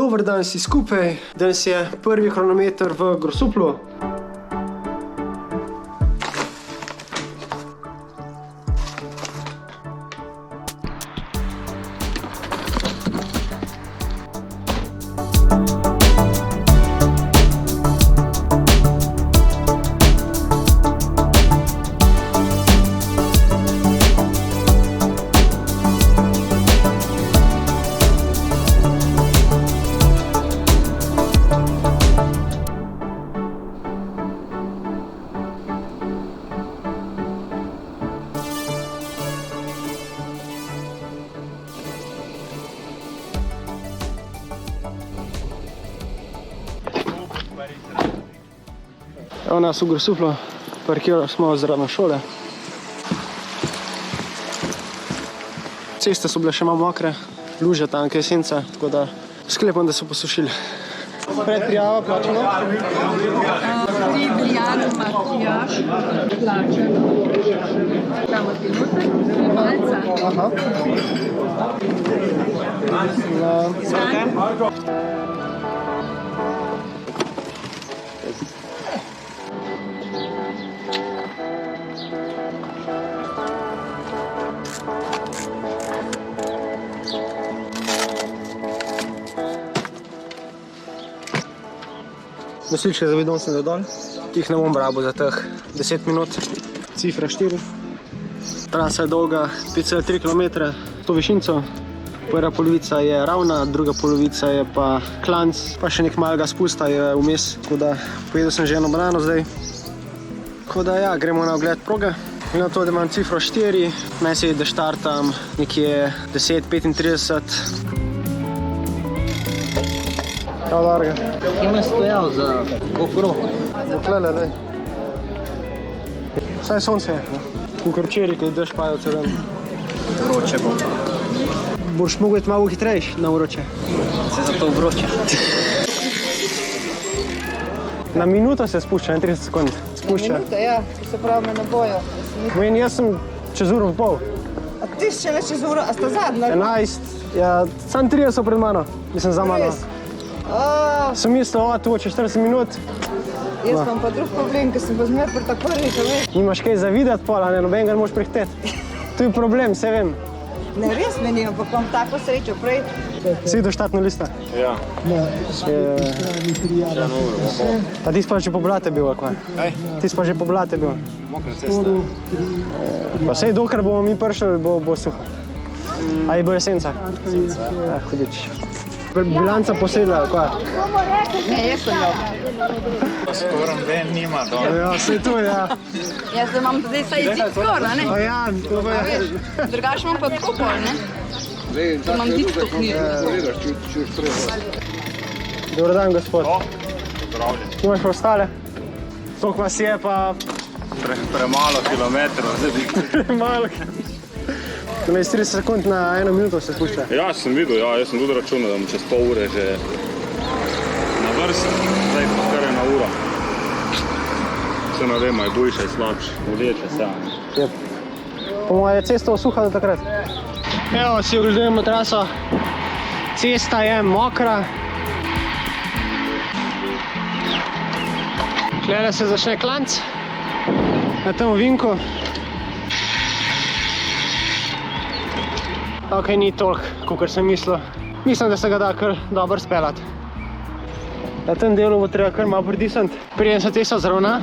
Dober dan si skupaj, danes je prvi kronometer v Grossuplu. Evo nas v Grossuplu, parkirali smo zraven šole. Ceste so bile še malo mokre, luže, tanke sence, tako da sklepam, da so posušili. Predprijava plačeno? Pri Biljanu makijaž, plačeno. Damo trenutek, malca. Nosilčke zavedom sem dodol, ki jih ne bom rabil za teh 10 minut. Cifra 4. Trasa je dolga 5,3 km, to višinco. Prva polovica je ravna, druga polovica je pa klanc, pa še nek malega spusta je vmes, tako da pojedel sem že eno banano zdaj. Tako da ja, gremo na ogled proge. In na to, da imam cifro 4, naj se da štartam nekje 10:35. Prav larga. Kje me stojal za GoPro? Doklele, daj. Saj sonce je. Kukor včeraj, ko je dež padal cel dan. Vroče bo. Boš mogel iti malo hitrejš na vroče. Se zato vroče. Na minuto se spušča, ne 30 sekund. Spušča. Minuta, ja, to se pravi me na bojo. Meni, jaz sem čez uro v pol. A ti si šele čez uro, a sta zadnja? 11, ja, sam 30 so pred mano. Mislim, za mano. Sem mislil, tu bo čez 40 minut. Jaz imam pa drug problem, ker sem pa zmer pri tako prvi, že veš. Nimaš kaj zavidati pola, ne, nobenega ne moš prihiteti. To je problem, se vem. Ne, res meni, ampak imam tako srečo prej. Si do štatna lista? Ja. A ti si pa že po blate bil, akva? Kaj? Ti si pa že po blate bil. Mokra cesta. Pa sej dokler bomo mi prišli, bo suho. Ali bo jesenca? Senca. Ja, hudič. Bilanca posedla, akva? Ne, jaz sem jo. Skorom den nima dol. Ja, sej tu, ja. Jaz imam zdaj saj zid skoro, ne? A ja, to bo je. Drugač imam pa tako pol, ne? Imam zid stopnil. Dobar dan, gospod. Zdravljen. Imaš pa ostale? Koliko vas je pa? Premalo kilometrov. Malo. 30 sekund na 1 minuto se spušča. Ja, sem videl, ja, jaz sem tudi računal, da bom čez pol ure že na vrsti. Zdaj pa kar je na uro. Vse ne vemo, je boljše, je slabše. Vleče se. Jep. Po moje cesta osuha do takrat. Evo, si ogledujemo traso. Cesta je mokra. Tule se začne klanc. Na tem ovinku. Ok, ni toliko, kakor sem mislil. Mislim, da se ga da kar dobro speljati. Na tem delu bo treba kar malo pritisniti, preden se cesta zravna.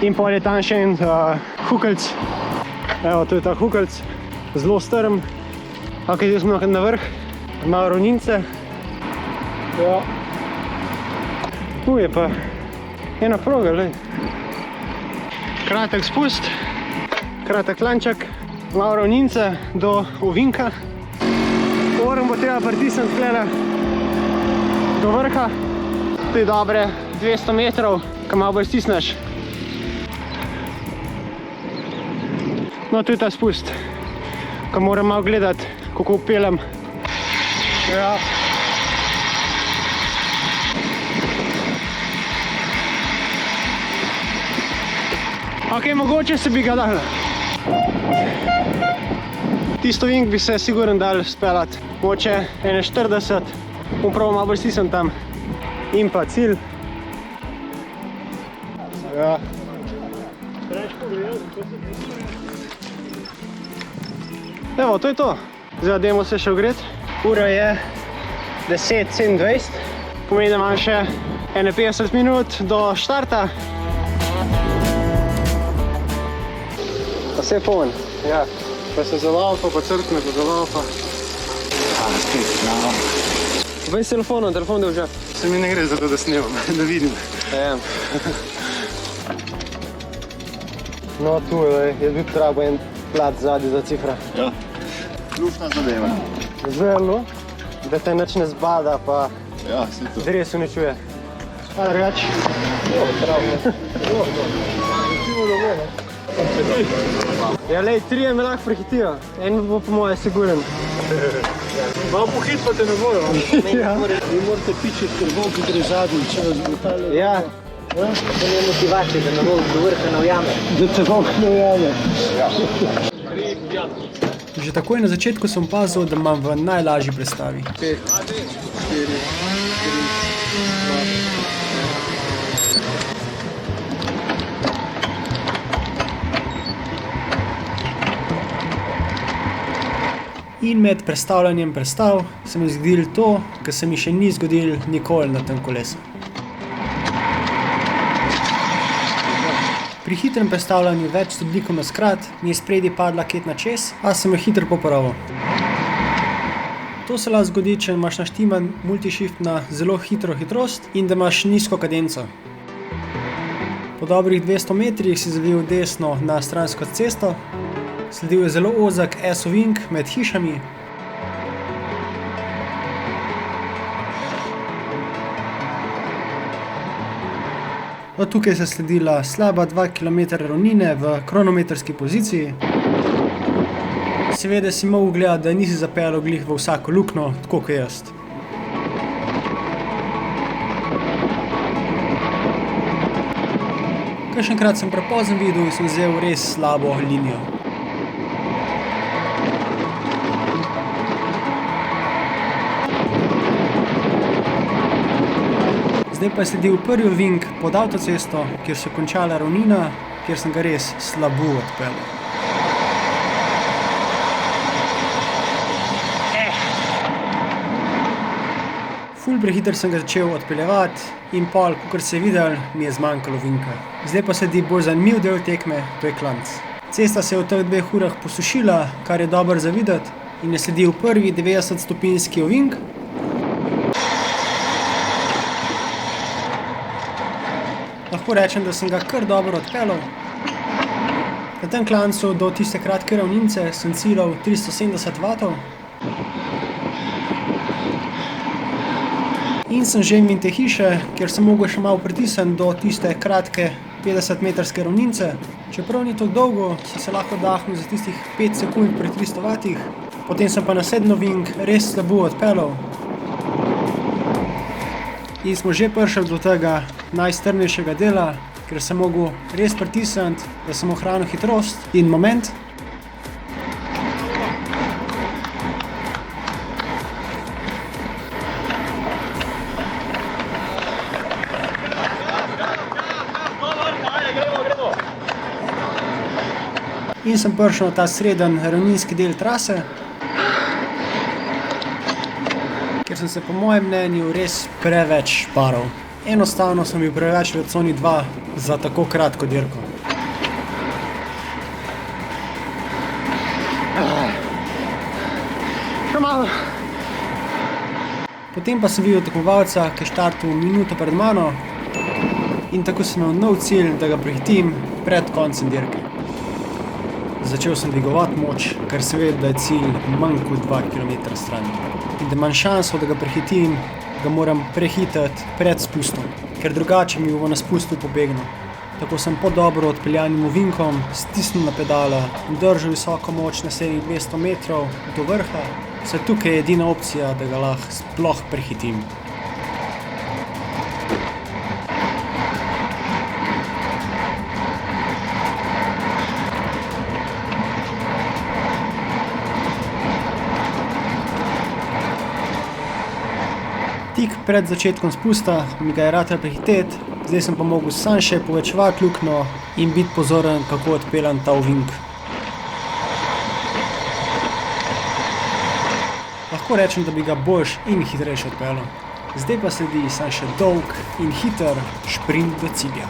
In pol je tam še en hukelc. Evo, to je ta hukelc. Zelo strm. Ok, zdaj smo na vrh. Malo ravnince. Ja. Tu je pa ena proga, glej. Kratek spust, kratek klanček. Malo ravnince do ovinka. Orem bo treba pritisniti tukaj do vrha. To je dobre 200 metrov, ko malo bolj stisneš. No, to je ta spust, ko moram malo gledati, kako pelem. Ja. Ok, mogoče se bi ga dal. Tisto vink bi se sigurno dal speljati. Mogoče 41, Bom prav malo bolj stisnem tam. In pa cilj. Ja. Evo, to je to. Zdaj, dajmo se še ogret. Ura je 10:27. Pomeni, da imam še 51 minut do štarta. Pa vse je poln. Ja. Pa sem zaval, pa crkne, pa zaval, pa... Vej s telefonom, telefon da že. Se mi ne gre za to, da snemam, da vidim. Ja. No, tu je, jaz bi potrebo en plat zadnji za cifra. Ja. Luštna zadeva. Zelo, da te nič ne zbada, pa Ja, si to. res uničuje. A drugač? Ja, lej, 3 me lahko prehitijo. En bo po moje siguren. Malo pohit pa te ne bojo. Ja. Vi morate pičiti, ker volk gre zadnji, če vas zbotali. Ja. To je motivacija, da ne bo do vrha ne ujame. Da te volk ne ujame. Že takoj na začetku sem opazil, da imam v najlažji prestavi. 5, 4, 3, 2. In med prestavljanjem prestav se mi zgodilo to, kar se mi še ni zgodilo nikoli na tem kolesu. Pri hitrem prestavljanju več stopnikov na skrat mi je spredi padla ketna čez, a sem jo hitro popravil. To se lahko zgodi, če imaš naštiman multishift na zelo hitro hitrost in da imaš nizko kadenco. Po dobrih 200 metrih si zavil desno na stransko cesto, sledil je zelo ozek S-ovink med hišami. Od tukaj se sledila slaba 2 km ravnine v kronometrski poziciji. Seveda si mogel gledati, da nisi zapeljal glih v vsako luknjo, tako kot jaz. Kakšenkrat sem prepozen videl in sem vzel res slabo linijo. Zdaj pa je sledil prvi ovink pod avtocesto, kjer se končala ravnina, kjer sem ga res slabo odpeljal. Ful prehiter sem ga začel odpeljevati in pol, kakor se je videl, mi je zmanjkalo ovinka. Zdaj pa sledi bolj zanimiv del tekme, to je klanc. Cesta se je v teh 2 urah posušila, kar je dobro za videti, in je sledil prvi 90-stopinjski ovink. Lahko rečem, da sem ga kar dobro odpeljal. Na tem klancu do tiste kratke ravnince sem ciljal 370 W. In sem že in te hiše, kjer sem mogel še malo pritisniti do tiste kratke 50-metrske ravnince. Čeprav ni tako dolgo, sem se lahko dahnil za tistih 5 sekund pri 300 W. Potem sem pa na 7. ovink res slabo odpeljal. In smo že prišli do tega najstrmnejšega dela, ker sem mogel res pritisniti, da sem ohranil hitrost in moment. In sem prišel na ta sreden ravninski del trase, ker sem se po mojem mnenju res preveč šparal. Enostavno sem bil preveč v coni 2 za tako kratko dirko. Potem pa sem videl tekmovalca, ki je štartal minuto pred mano in tako sem imel nov cilj, da ga prehitim pred koncem dirke. Začel sem dvigovati moč, ker se ve, da je cilj manj kot 2 km stran. In da imam šanso, da ga prehitim, ga moram prehitati pred spustom, ker drugače mi bo na spustu pobegnil. Tako sem pod dobro odpeljanim ovinkom stisnil na pedala in držal visoko moč naslednjih 200 metrov do vrha. Saj tukaj je edina opcija, da ga lahko sploh prehitim. Tik pred začetkom spusta mi ga je ratal prehiteti, zdaj sem pa mogel sam še povečevati luknjo in biti pozoren, kako odpeljem ta ovink. Lahko rečem, da bi ga boljš in hitrejše odpeljal. Zdaj pa sledi sam še dolg in hiter šprint do cilja.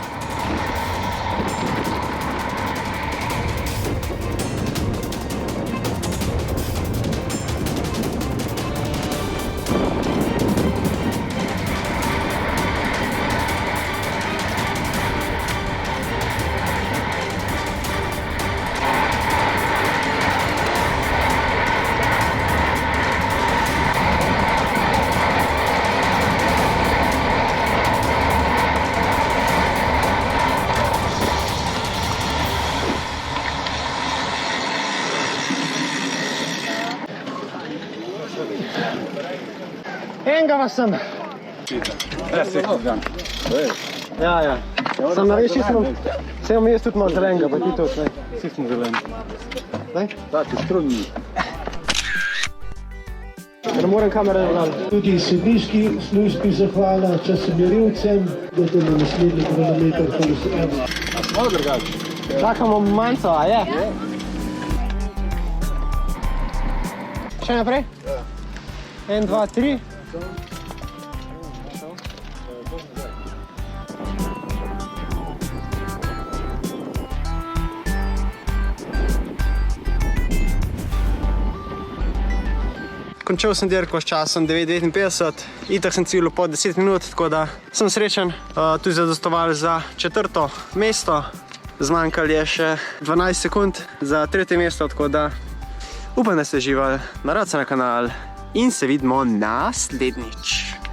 Enega vas sem. Ja. Sem na reči, sem jaz tudi malo zelenega, pa ti tudi, ne? Vsi smo zeleni. Daj? Da, ti strunji. Ne morem kamere vladati. Tudi sodniški službi zahvala časomerilcem, da te na naslednji kronometer kolesarja. A smo drugače? Čakamo manjco, a je? Še naprej? 1, 2, 3. Končal sem dirko s časom 9:59, itak sem ciljal po 10 minut, tako da sem srečen. Tu je zadostoval za 4. mesto, zmanjkalo je še 12 sekund za 3. mesto, tako da upam, da ste uživali. Naredite se na kanal in se vidimo naslednjič.